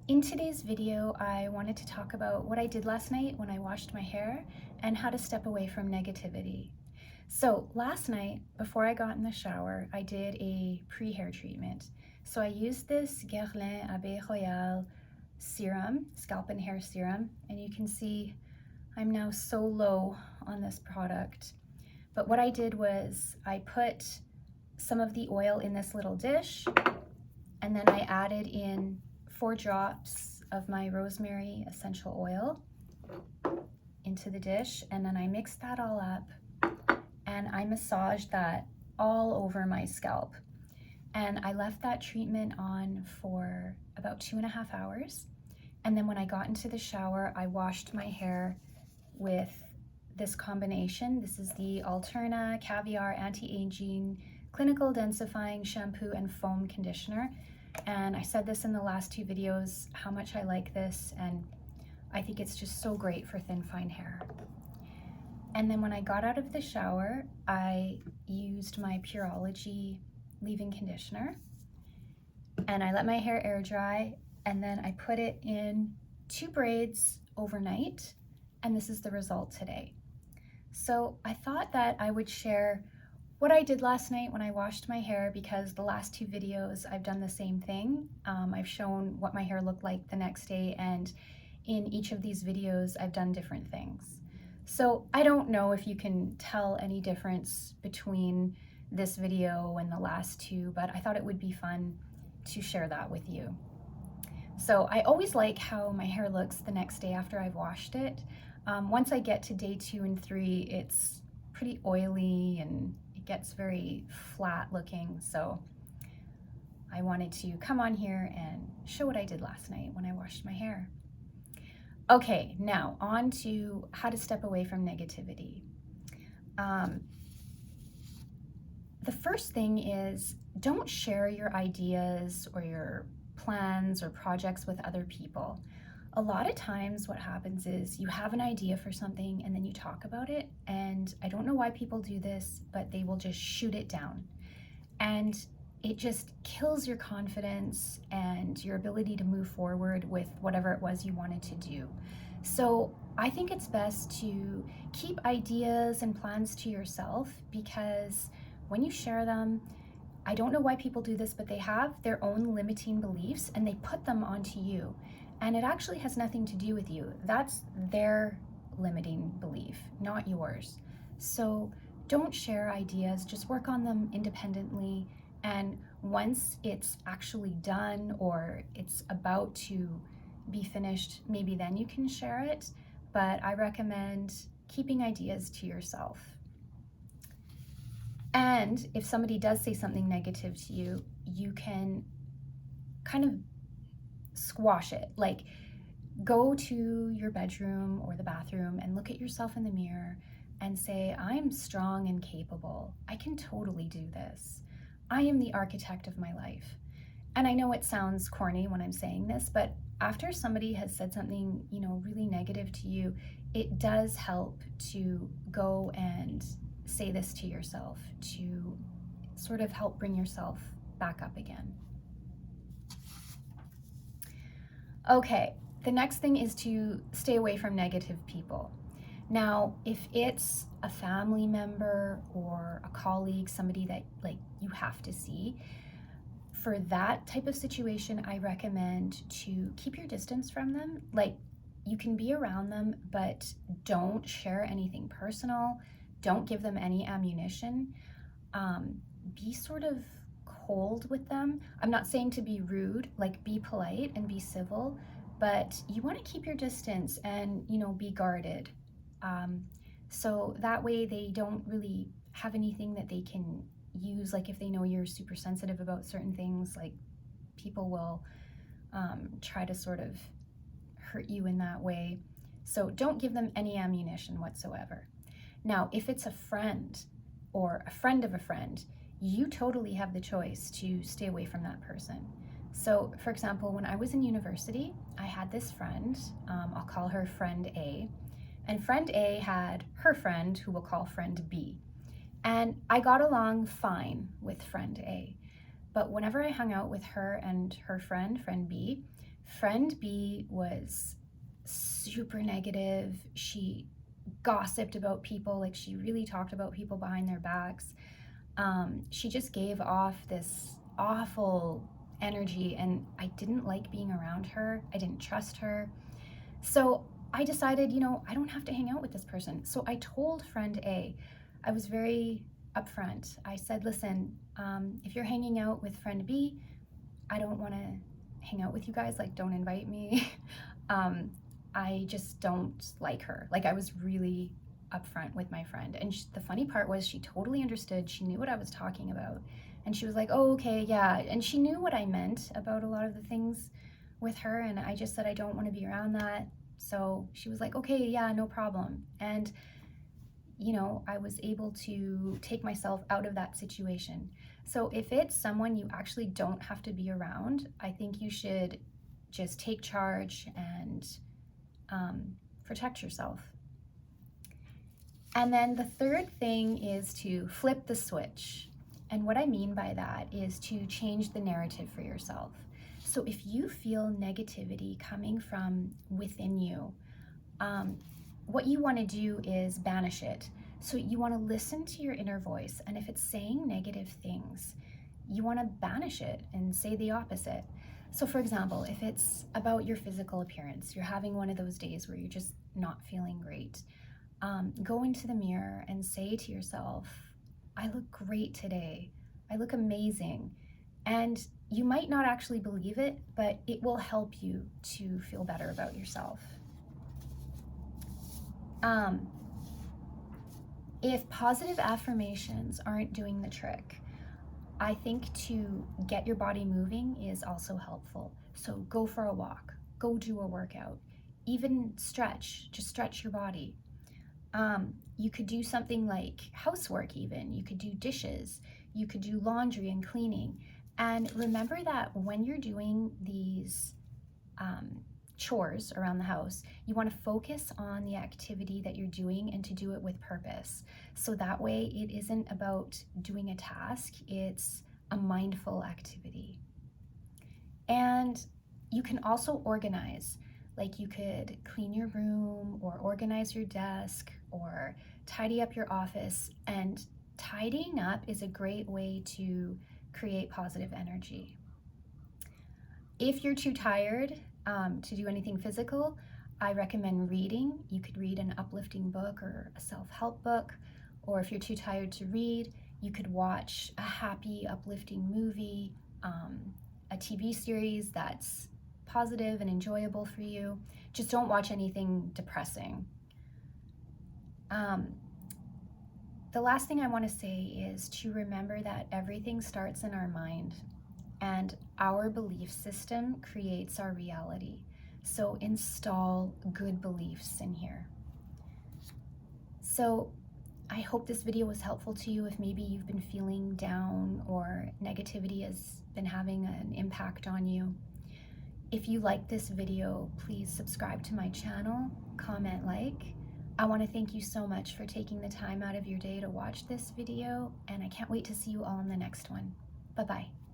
In today's video, I wanted to talk about what I did last night when I washed my hair and how to step away from negativity. So last night, before I got in the shower, I did a pre-hair treatment. So I used this Guerlain Abeille Royale serum, scalp and hair serum, and you can see I'm now so low on this product. But what I did was I put some of the oil in this little dish, and then I added in 4 drops of my Rosemary Essential Oil into the dish, and then I mixed that all up and I massaged that all over my scalp. And I left that treatment on for about 2.5 hours. And then when I got into the shower, I washed my hair with this combination. This is the Alterna Caviar Anti-Aging Clinical Densifying Shampoo and Foam Conditioner. And I said this in the last 2 videos, how much I like this, and I think it's just so great for thin, fine hair. And then when I got out of the shower, I used my Pureology leave-in conditioner, and I let my hair air dry, and then I put it in 2 braids overnight, and this is the result today. So I thought that I would share what I did last night when I washed my hair, because the last 2 videos I've done the same thing. I've shown what my hair looked like the next day, and in each of these videos I've done different things. So I don't know if you can tell any difference between this video and the last 2, but I thought it would be fun to share that with you. So I always like how my hair looks the next day after I've washed it. Once I get to day 2 and 3, it's pretty oily and gets very flat looking, so I wanted to come on here and show what I did last night when I washed my hair. Okay, now on to how to step away from negativity. The first thing is, don't share your ideas or your plans or projects with other people. A lot of times what happens is you have an idea for something and then you talk about it, and I don't know why people do this, but they will just shoot it down. And it just kills your confidence and your ability to move forward with whatever it was you wanted to do. So I think it's best to keep ideas and plans to yourself, because when you share them, I don't know why people do this, but they have their own limiting beliefs and they put them onto you. And it actually has nothing to do with you. That's their limiting belief, not yours. So don't share ideas, just work on them independently. And once it's actually done or it's about to be finished, maybe then you can share it. But I recommend keeping ideas to yourself. And if somebody does say something negative to you, you can kind of squash it. Like, go to your bedroom or the bathroom and look at yourself in the mirror and say, I'm strong and capable. I can totally do this. I am the architect of my life. And I know it sounds corny when I'm saying this, but after somebody has said something, really negative to you, it does help to go and say this to yourself to sort of help bring yourself back up again. Okay, the next thing is to stay away from negative people. Now, if it's a family member or a colleague, somebody that you have to see, for that type of situation, I recommend to keep your distance from them. You can be around them, but don't share anything personal. Don't give them any ammunition. Be sort of cold with them. I'm not saying to be rude, be polite and be civil, but you want to keep your distance and, be guarded. So that way they don't really have anything that they can use. If they know you're super sensitive about certain things, people will try to sort of hurt you in that way. So don't give them any ammunition whatsoever. Now, if it's a friend or a friend of a friend, you totally have the choice to stay away from that person. So, for example, when I was in university, I had this friend, I'll call her friend A, and friend A had her friend, who we'll call friend B. And I got along fine with friend A, but whenever I hung out with her and her friend, friend B, friend B was super negative. She gossiped about people, like she really talked about people behind their backs. She just gave off this awful energy, and I didn't like being around her. I didn't trust her. So I decided, I don't have to hang out with this person. So I told friend A. I was very upfront. I said, listen, if you're hanging out with friend B, I don't want to hang out with you guys. Like, don't invite me. I just don't like her. Like, I was really upfront with my friend. And the funny part was she totally understood. She knew what I was talking about. And she was like, oh, okay, yeah. And she knew what I meant about a lot of the things with her. And I just said, I don't want to be around that. So she was like, okay, yeah, no problem. And, I was able to take myself out of that situation. So if it's someone you actually don't have to be around, I think you should just take charge and protect yourself. And then the third thing is to flip the switch. And what I mean by that is to change the narrative for yourself. So if you feel negativity coming from within you, what you want to do is banish it. So you want to listen to your inner voice. And if it's saying negative things, you want to banish it and say the opposite. So for example, if it's about your physical appearance, you're having one of those days where you're just not feeling great, go into the mirror and say to yourself, I look great today. I look amazing. And you might not actually believe it, but it will help you to feel better about yourself. If positive affirmations aren't doing the trick, I think to get your body moving is also helpful. So go for a walk, go do a workout, even stretch, just stretch your body. You could do something like housework even, you could do dishes, you could do laundry and cleaning. And remember that when you're doing these chores around the house, you want to focus on the activity that you're doing and to do it with purpose. So that way it isn't about doing a task, it's a mindful activity. And you can also organize. Like you could clean your room or organize your desk or tidy up your office. And tidying up is a great way to create positive energy. If you're too tired to do anything physical, I recommend reading. You could read an uplifting book or a self-help book, or if you're too tired to read, you could watch a happy, uplifting movie, a TV series that's positive and enjoyable for you. Just don't watch anything depressing. The last thing I want to say is to remember that everything starts in our mind, and our belief system creates our reality. So install good beliefs in here. So I hope this video was helpful to you if maybe you've been feeling down or negativity has been having an impact on you. If you like this video, please subscribe to my channel, comment, like. I want to thank you so much for taking the time out of your day to watch this video, and I can't wait to see you all in the next one. Bye-bye.